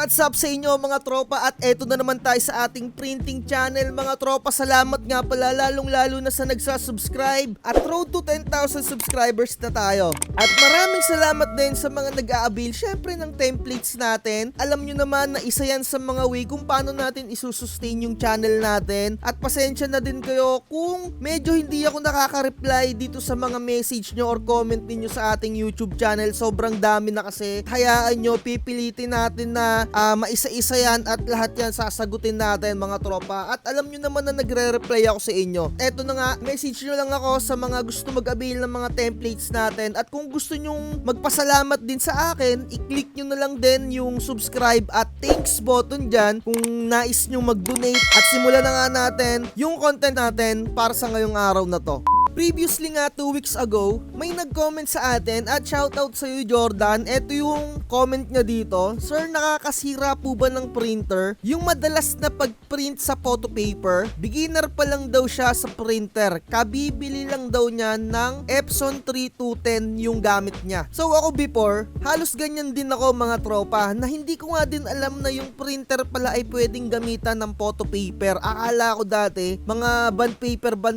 What's up sa inyo mga tropa, at eto na naman tayo sa ating printing channel mga tropa. Salamat nga pala lalong lalo na sa nagsasubscribe, at road to 10,000 subscribers na tayo. At maraming salamat din sa mga nag-aabil syempre ng templates natin. Alam nyo naman na isa yan sa mga way kung paano natin isusustain yung channel natin. At pasensya na din kayo kung medyo hindi ako nakaka-reply dito sa mga message nyo or comment ninyo sa ating YouTube channel. Sobrang dami na kasi. Hayaan nyo, pipilitin natin na maisa-isa yan at lahat yan sasagutin natin mga tropa. At alam nyo naman na nagre-reply ako sa inyo. Eto na nga, message nyo lang ako sa mga gusto mag-avail ng mga templates natin. At kung gusto nyong magpasalamat din sa akin, i-click nyo na lang din yung subscribe at thanks button dyan kung nais nyo mag-donate. At simulan na nga natin yung content natin para sa ngayong araw na to. Previously nga 2 weeks ago, may nag-comment sa atin at shoutout sa iyo Jordan. Ito yung comment niya dito. Sir, nakakasira po ba ng printer? Yung madalas na pag-print sa photo paper, beginner pa lang daw siya sa printer. Kabibili lang daw niya ng Epson 3210 yung gamit niya. So ako before, halos ganyan din ako mga tropa, na hindi ko nga din alam na yung printer pala ay pwedeng gamitan ng photo paper. Akala ko dati, mga bond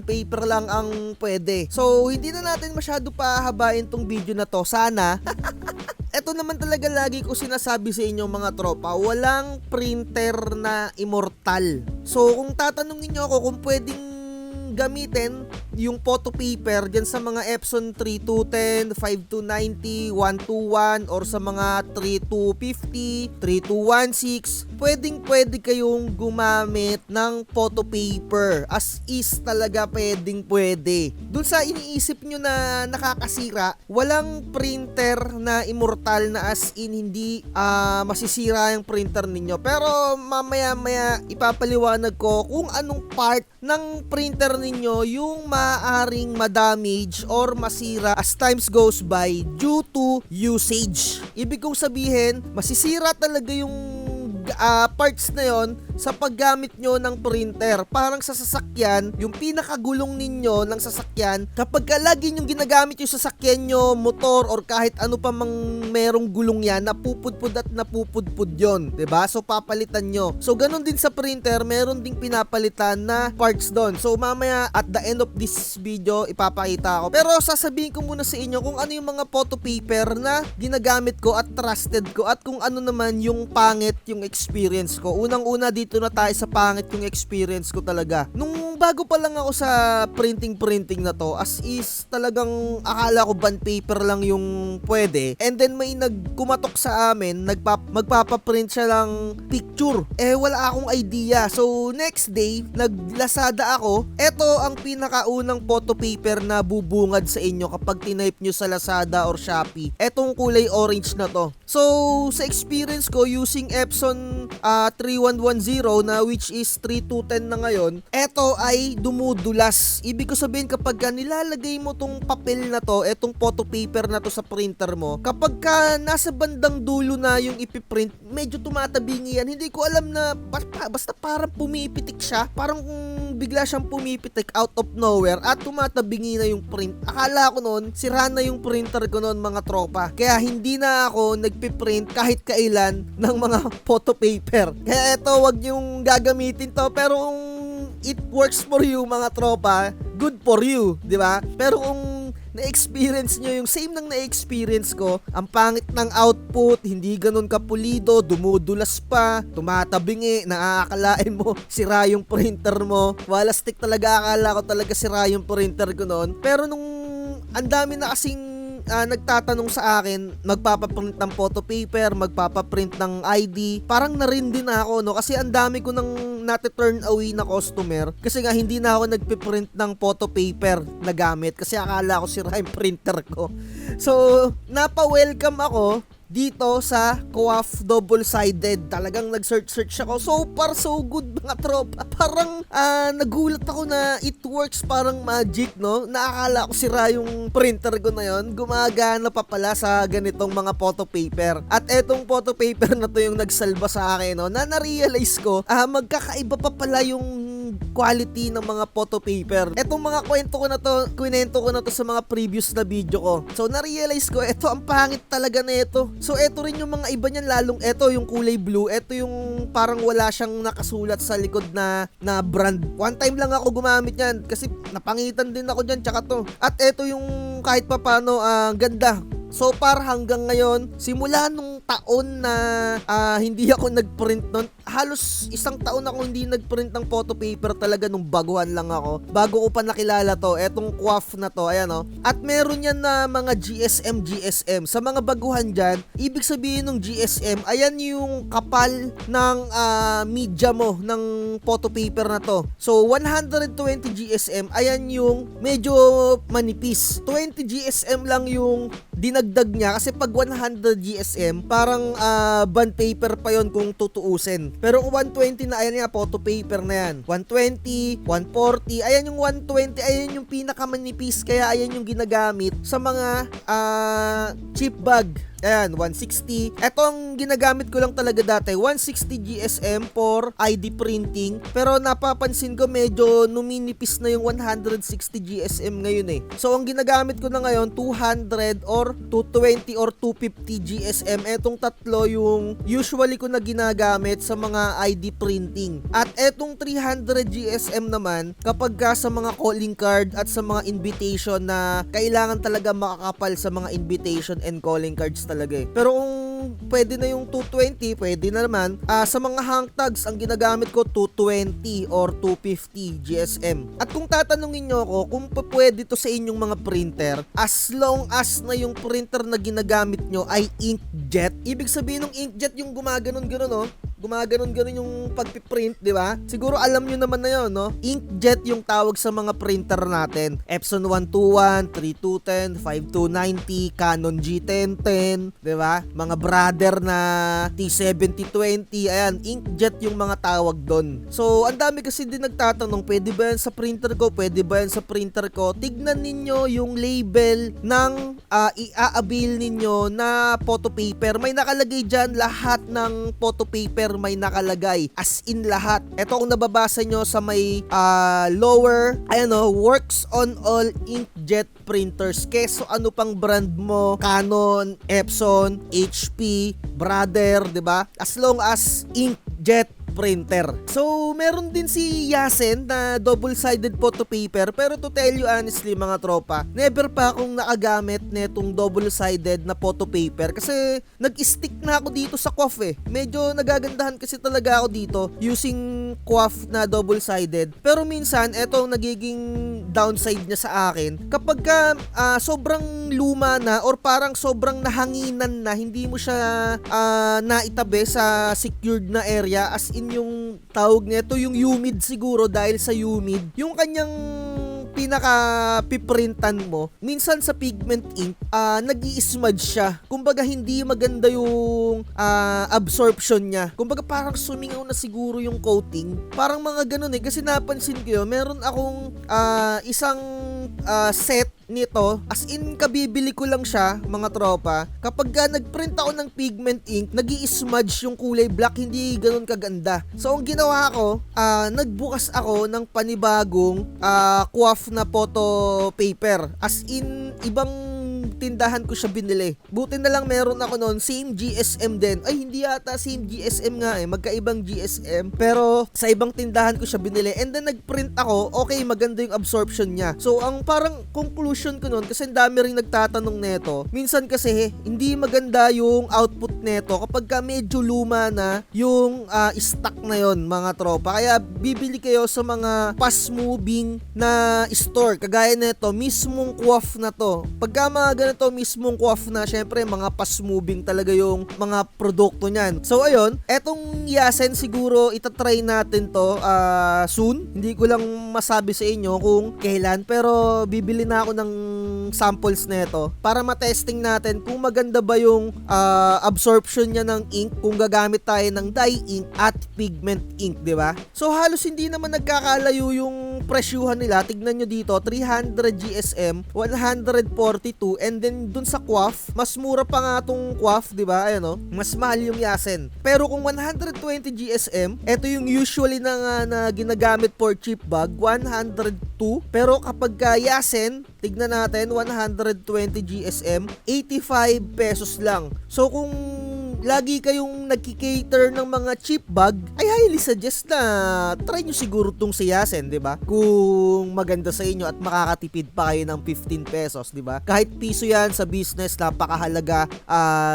paper lang ang pwede. So, hindi na natin masyado pahabain tong video na to. Sana. Ito naman talaga lagi ko sinasabi sa inyo mga tropa, walang printer na immortal. So, kung tatanungin nyo ako kung pwedeng gamitin yung photo paper dyan sa mga Epson 3210, 5290, 121 or sa mga 3250, 3216, pwede kayong gumamit ng photo paper. As is talaga pwede. Dun sa iniisip nyo na nakakasira, walang printer na immortal na as in hindi masisira yung printer ninyo. Pero mamaya ipapaliwanag ko kung anong part ng printer ninyo yung maaaring madamage or masira as times goes by due to usage. Ibig kong sabihin, masisira talaga yung parts na yon sa paggamit nyo ng printer. Parang sa sasakyan, yung pinakagulong ninyo ng sasakyan, kapag lagi nyong ginagamit yung sasakyan nyo, motor, or kahit ano pa mang merong gulong yan, napupudpud at napupudpud yon, diba? So papalitan nyo. So ganun din sa printer, meron ding pinapalitan na parts doon. So mamaya at the end of this video, ipapakita ko. Pero sasabihin ko muna sa inyo kung ano yung mga photo paper na ginagamit ko at trusted ko, at kung ano naman yung pangit yung experience ko. Unang-una dito na tayo sa pangit yung experience ko talaga. Nung bago pa lang ako sa printing na to, as is talagang akala ko bond paper lang yung pwede. And then may nagkumatok sa amin, magpapaprint siya lang picture. Wala akong idea. So next day, naglasada ako. Ito ang pinakaunang photo paper na bubungad sa inyo kapag tinype nyo sa Lazada or Shopee. Etong kulay orange na to. So sa experience ko using Epson 3110 na which is 3210 na ngayon, eto ay dumudulas. Ibig ko sabihin, kapag nilalagay mo tong papel na to, etong photo paper na to sa printer mo, kapag nasa bandang dulo na yung ipiprint, medyo tumatabingi yan. Hindi ko alam na basta parang pumipitik siya, parang bigla siyang pumipitik out of nowhere at tumatabingi na yung print. Akala ko noon, sira na yung printer ko noon mga tropa. Kaya hindi na ako nagpiprint kahit kailan ng mga photo paper. Kaya eto, wag yung gagamitin to. Pero kung it works for you mga tropa, good for you, di ba? Pero kung na-experience nyo yung same nang na-experience ko, ang pangit ng output, hindi ganun kapulido, dumudulas pa, tumatabingi, naaakalain mo sira yung printer mo. Walastik talaga, akala ko talaga sira yung printer ko noon. Pero nung ang dami na kasing nagtatanong sa akin, magpapaprint ng photo paper, magpapaprint ng ID, parang narin din ako, no? Kasi ang dami ko nang nati-turn away na customer kasi nga hindi na ako nagpiprint ng photo paper na gamit kasi akala ko sira yung printer ko. So napa-welcome ako dito sa Coaf double-sided. Talagang nag-search ako. So far so good mga tropa. Parang nagulat ako na it works parang magic, no? Naakala ko sira yung printer ko na yon, gumagana pa pala sa ganitong mga photo paper. At etong photo paper na to yung nagsalba sa akin, no? Na na-realize ko, magkakaiba pa pala yung quality ng mga photo paper. Etong mga kwento ko na to sa mga previous na video ko. So na-realize ko, eto ang pangit talaga na ito. So eto rin yung mga iba niyan, lalong eto yung kulay blue. Eto yung parang wala siyang nakasulat sa likod na brand. One time lang ako gumamit yan kasi napangitan din ako dyan, tsaka to. At eto yung kahit papano ganda. So far hanggang ngayon, simula nung taon na hindi ako nagprint nun, halos isang taon ako hindi nagprint ng photo paper talaga nung baguhan lang ako. Bago ko pa nakilala to, etong QWAF na to, ayan o. At meron yan na mga GSM. Sa mga baguhan dyan, ibig sabihin ng GSM, ayan yung kapal ng media mo ng photo paper na to. So 120 GSM, ayan yung medyo manipis. 20 GSM lang yung dinagdag niya kasi pag 100 GSM parang bond paper pa yon kung tutuusin. Pero kung 120 na, ayan nga, photo paper na yan. 120, 140, ayan yung 120, ayan yung pinakamanipis, kaya ayan yung ginagamit sa mga cheap bag. Ayan, 160. Ito ang ginagamit ko lang talaga dati, 160 GSM for ID printing. Pero napapansin ko medyo numinipis na yung 160 GSM ngayon eh. So ang ginagamit ko na ngayon, 200 or 220 or 250 GSM. Etong tatlo yung usually ko na ginagamit sa mga ID printing. At etong 300 GSM naman, kapag ka sa mga calling card at sa mga invitation na kailangan talaga makakapal sa mga invitation and calling cards talaga eh. Pero kung pwede na yung 220, pwede na naman. Sa mga hang tags, ang ginagamit ko 220 or 250 GSM. At kung tatanungin nyo ako kung pwede to sa inyong mga printer, as long as na yung printer na ginagamit nyo ay inkjet. Ibig sabihin ng inkjet yung gumaganon-ganon, no? Gumaganon-ganon yung pagpiprint, di ba? Siguro alam nyo naman na yun, no? Inkjet yung tawag sa mga printer natin. Epson 121, 3210, 5290, Canon G1010, di ba? Mga brother na T7020, ayan, inkjet yung mga tawag doon. So, ang dami kasi din nagtatanong, pwede ba yan sa printer ko? Pwede ba yan sa printer ko? Tignan ninyo yung label ng i-avail ninyo na photo paper. May nakalagay dyan, lahat ng photo paper may nakalagay, as in lahat. Ito kung nababasa nyo sa may lower, ayan o, works on all inkjet printers. Keso ano pang brand mo, Canon, Epson, HP, Brother, 'di ba? As long as inkjet printer. So, meron din si Yasen na double-sided photo paper, pero to tell you honestly mga tropa, never pa akong nakagamit netong double-sided na photo paper kasi nag-stick na ako dito sa QWAF eh. Medyo nagagandahan kasi talaga ako dito using QWAF na double-sided. Pero minsan, etong nagiging downside niya sa akin, kapag ka sobrang luma na or parang sobrang nahanginan na, hindi mo siya naitabi sa secured na area, as in yung tawag nito, yung humid siguro, dahil sa humid, yung kanyang pinaka-piprintan mo, minsan sa pigment ink, nag-i-smudge siya. Kumbaga, hindi maganda yung absorption niya. Kumbaga, parang sumingaw na siguro yung coating. Parang mga ganun eh. Kasi napansin ko yun, meron akong isang set nito, as in kabibili ko lang siya mga tropa. Kapag nagprint ako ng pigment ink, nag-i-smudge yung kulay black, hindi ganun kaganda. So ang ginawa ko, nagbukas ako ng panibagong QWAF na photo paper. As in, ibang tindahan ko siya binili. Buti na lang meron ako noon, same GSM din. Ay, hindi yata same GSM nga eh, magkaibang GSM. Pero sa ibang tindahan ko siya binili. And then nagprint ako, okay, maganda yung absorption niya. So ang parang conclusion ko noon, kasi dami ring nagtatanong neto, minsan kasi hindi maganda yung output neto kapag ka medyo luma na yung stock na yon mga tropa. Kaya bibili kayo sa mga fast moving na store. Kagaya neto, mismong QWAF na to. Pagka mga ganito mismong QWAF na, syempre mga fast moving talaga yung mga produkto niyan. So ayun, etong Yasen siguro itatry natin to soon. Hindi ko lang masabi sa inyo kung kailan, pero bibili na ako ng samples nito para matesting natin kung maganda ba yung absorption niya ng ink kung gagamit tayo ng dye ink at pigment ink, di ba? So halos hindi naman nagkakalayo yung presyuhan nila. Tignan nyo dito, 300 GSM, 142, and then dun sa Quaff, mas mura pa nga tong Quaff, di ba? Ayan, mas mahal yung Yasen. Pero kung 120 GSM, ito yung usually na ginagamit for cheap bag, 102. Pero kapag Yasen, tignan natin, 120 GSM, 85 pesos lang. So kung lagi kayong nagki-cater ng mga cheap bag, ay highly suggest na try nyo siguro tong si Yasen, di ba? Kung maganda sa inyo at makakatipid pa kayo ng 15 pesos, di ba? Kahit piso yan sa business, napakahalaga.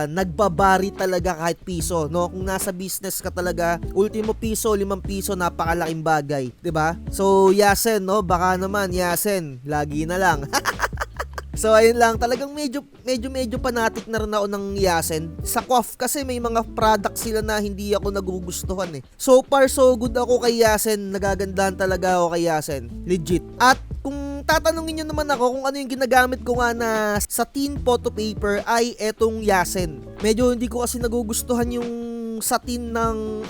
Nagbabari talaga kahit piso, no? Kung nasa business ka talaga, ultimo piso, 5 piso, napakalaking bagay, di ba? So, Yasen, no? Baka naman, Yasen, lagi na lang. So ayun lang, talagang medyo fanatic na rin ako ng Yasen. Sa Quaff kasi may mga product sila na hindi ako nagugustuhan eh. So far so good ako kay Yasen, nagagandahan talaga ako kay Yasen. Legit. At kung tatanungin nyo naman ako kung ano yung ginagamit ko nga na satin photo paper ay etong Yasen. Medyo hindi ko kasi nagugustuhan yung satin ng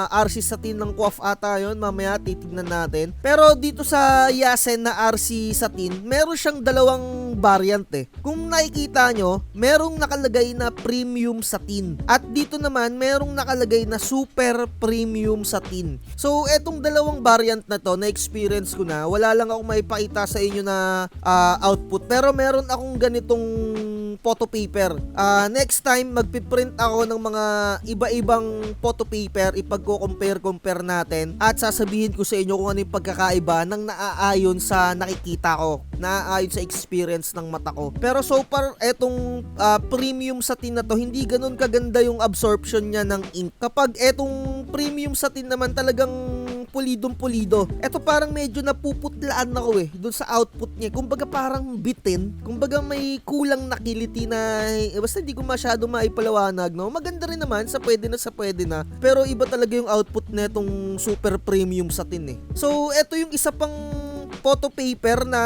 RC satin ng Quaff ata yun. Mamaya titignan natin. Pero dito sa Yasen na RC satin, meron siyang dalawang variant eh. Kung nakikita nyo, merong nakalagay na premium satin. At dito naman, merong nakalagay na super premium satin. So, etong dalawang variant na to, na-experience ko na. Wala lang akong maipakita sa inyo na output. Pero meron akong ganitong photo paper. Next time, magpiprint ako ng mga iba-ibang photo paper, ipagko-compare natin at sasabihin ko sa inyo kung ano yung pagkakaiba ng naaayon sa nakikita ko, naaayon sa experience ng mata ko. Pero so far, etong premium satin na to, hindi ganun kaganda yung absorption niya ng ink. Kapag etong premium satin naman talagang pulidong-pulido. Ito parang medyo napuputlaan ako eh doon sa output niya. Kumbaga parang bitin. Kumbaga may kulang na kiliti na basta hindi ko masyado maipalawanag, no? Maganda rin naman sa pwede na. Pero iba talaga yung output na itong super premium satin eh. So, ito yung isa pang photo paper na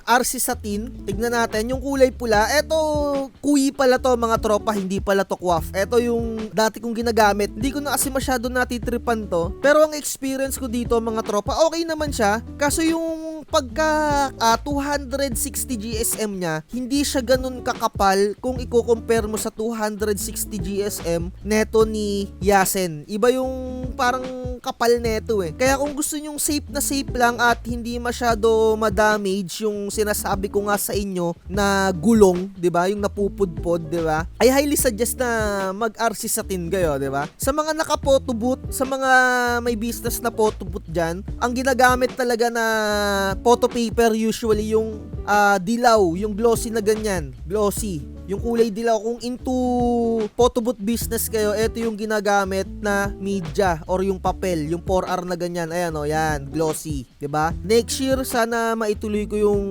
RC satin. Tignan natin yung kulay pula. Ito, kuyi pala to mga tropa, hindi pala to Quaff. Ito yung dati kong ginagamit. Hindi ko na kasi masyado natitripan to. Pero ang experience ko dito mga tropa, okay naman siya. Kaso yung pagka 260 GSM niya, hindi siya ganun kakapal kung i-compare mo sa 260 GSM neto ni Yasen. Iba yung parang kapal neto eh. Kaya kung gusto nyong safe na safe lang at hindi masyado ma-damage yung sinasabi ko nga sa inyo na gulong, 'di ba? Yung napupudpod, 'di ba? I highly suggest na mag-RC satin kayo, 'di ba? Sa mga naka-photo booth, sa mga may business na photo booth diyan, ang ginagamit talaga na photo paper usually yung dilaw, yung glossy na ganyan, glossy. Yung kulay dilaw, kung into photo booth business kayo, ito yung ginagamit na media or yung papel, yung 4R na ganyan. Ayan yan, glossy, 'di ba? Next year sana maituloy ko yung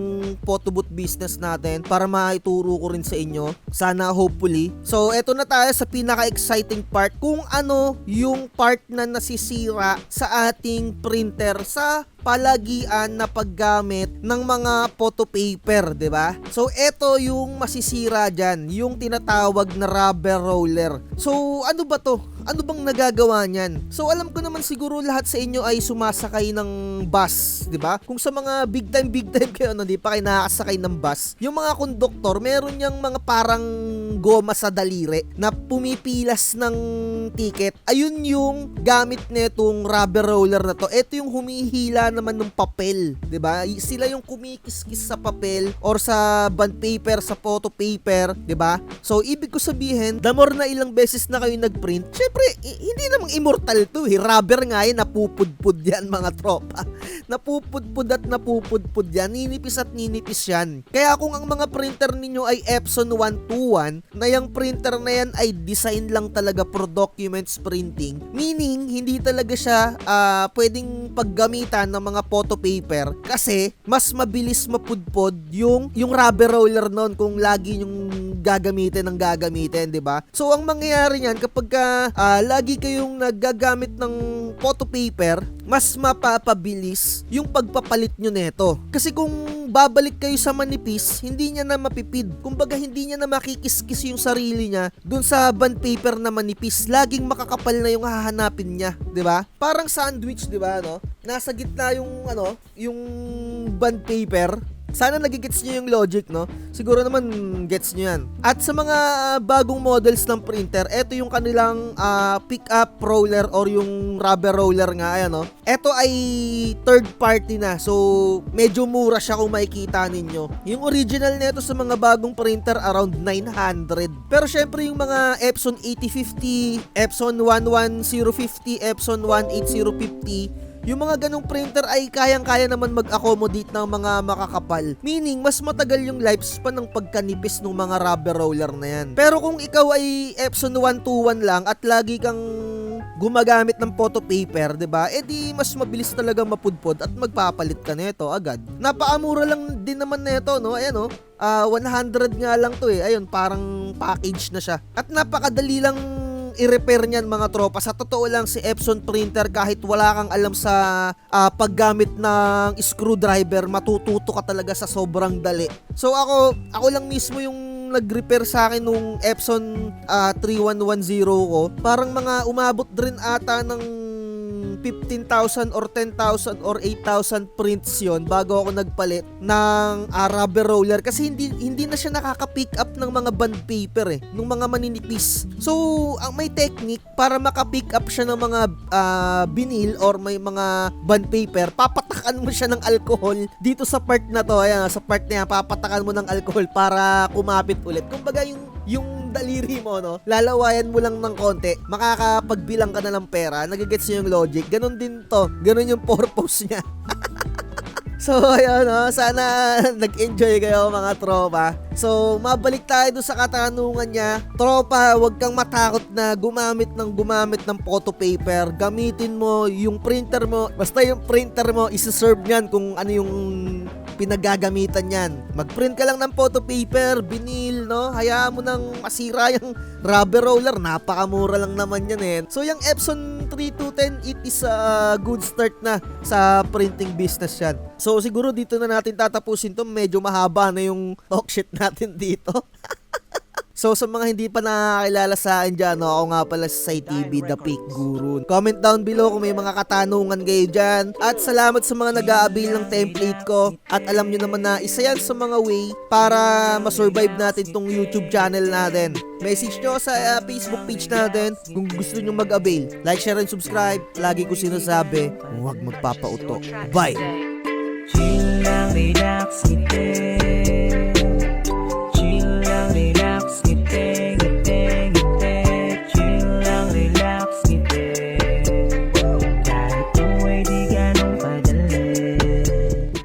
photo booth business natin para maituro ko rin sa inyo. Sana hopefully. So, eto na tayo sa pinaka-exciting part, kung ano yung part na nasisira sa ating printer sa palagian na paggamit ng mga photo paper, 'di ba? So ito yung masisira diyan, yung tinatawag na rubber roller. So ano ba 'to? Ano bang nagagawa niyan? So alam ko naman siguro lahat sa inyo ay sumasakay ng bus, 'di ba? Kung sa mga big time kayo hindi pa kayo nakakasakay ng bus, yung mga konduktor, meron yang mga parang goma sa daliri na pumipilas ng ticket. Ayun yung gamit netong rubber roller na to. Ito yung humihila naman ng papel, 'di ba? Sila yung kumikis-kis sa papel or sa bond paper, sa photo paper, 'di ba? So ibig ko sabihin, the more na ilang beses na kayo nagprint, syempre hindi namang immortal to eh. Rubber nga yan, napupudpud yan mga tropa. Napupudpud yan, ninipis at ninipis yan. Kaya kung ang mga printer ninyo ay Epson 121, na yung printer na yan ay design lang talaga for documents printing, meaning hindi talaga siya pwedeng paggamitan ng mga photo paper kasi mas mabilis mapudpod yung rubber roller nun kung lagi yung gagamitin ng gagamitin, di ba? So ang mangyayari niyan kapag lagi kayong nagagamit ng photo paper, mas mapapabilis yung pagpapalit nyo neto. Kasi kung babalik kayo sa manipis, hindi niya na mapipid. Kumbaga hindi niya na makikiskis yung sarili niya dun sa bond paper na manipis. Laging makakapal na yung hahanapin niya, 'di ba? Parang sandwich, 'di ba, no? Nasa gitna yung yung bond paper. Sana nagigets nyo yung logic, no? Siguro naman gets nyo yan. At sa mga bagong models ng printer, eto yung kanilang pick-up roller or yung rubber roller nga, ayan, no? Eto ay third party na. So, medyo mura siya kung makikita ninyo. Yung original nito sa mga bagong printer, around 900. Pero syempre yung mga Epson 8050, Epson 11050, Epson 18050, yung mga ganong printer ay kayang-kaya naman mag-accommodate ng mga makakapal. Meaning, mas matagal yung lifespan ng pagkanipis ng mga rubber roller na yan. Pero kung ikaw ay Epson 121 lang at lagi kang gumagamit ng photo paper, 'di ba? Di mas mabilis talagang mapudpod at magpapalit ka nito agad. Napakamura lang din naman nito, no? Ayan, no? 100 nga lang to eh. Ayun, parang package na siya. At napakadali lang i-repair niyan mga tropa. Sa totoo lang, si Epson printer, kahit wala kang alam sa paggamit ng screwdriver, matututo ka talaga sa sobrang dali. So ako lang mismo yung nag-repair sa akin nung Epson 3110 ko. Parang mga umabot rin ata ng 15,000 or 10,000 or 8,000 prints yon bago ako nagpalit ng rubber roller kasi hindi na siya nakaka-pick up ng mga bond paper nung mga maninipis. So, may technique para maka-pick up siya ng mga vinyl or may mga bond paper. Papatakan mo siya ng alcohol dito sa part na to. Ayan, sa part na yan, papatakan mo ng alcohol para kumapit ulit. Kumbaga yung daliri mo, no, lalawayan mo lang ng konti, makakapagbilang ka na ng pera. Nagigets niyo yung logic. Ganon din to. Ganon yung purpose niya. So, ayun, no, sana nag-enjoy kayo mga tropa. So, mabalik tayo doon sa katanungan niya. Tropa, huwag kang matakot na gumamit ng photo paper. Gamitin mo yung printer mo. Basta yung printer mo, isi-serve niyan kung ano yung pinagagamitan niyan. Mag-print ka lang ng photo paper, vinyl, no? Hayaan mo nang masira yung rubber roller. Napakamura lang naman yan eh. So, yung Epson 3210, it is a good start na sa printing business yan. So, siguro dito na natin tatapusin to. Medyo mahaba na yung talk shit natin dito. So, sa mga hindi pa nakakilala sa akin dyan, no, ako nga pala sa TV, The Fake Guru. Comment down below kung may mga katanungan kayo dyan. At salamat sa mga nag-a-avail ng template ko. At alam nyo naman na isa yan sa mga way para masurvive natin tong YouTube channel natin. Message nyo sa Facebook page natin kung gusto nyo mag-avail. Like, share, and subscribe. Lagi ko sinasabi, huwag magpapauto. Bye! Chill lang, relax, ngiti.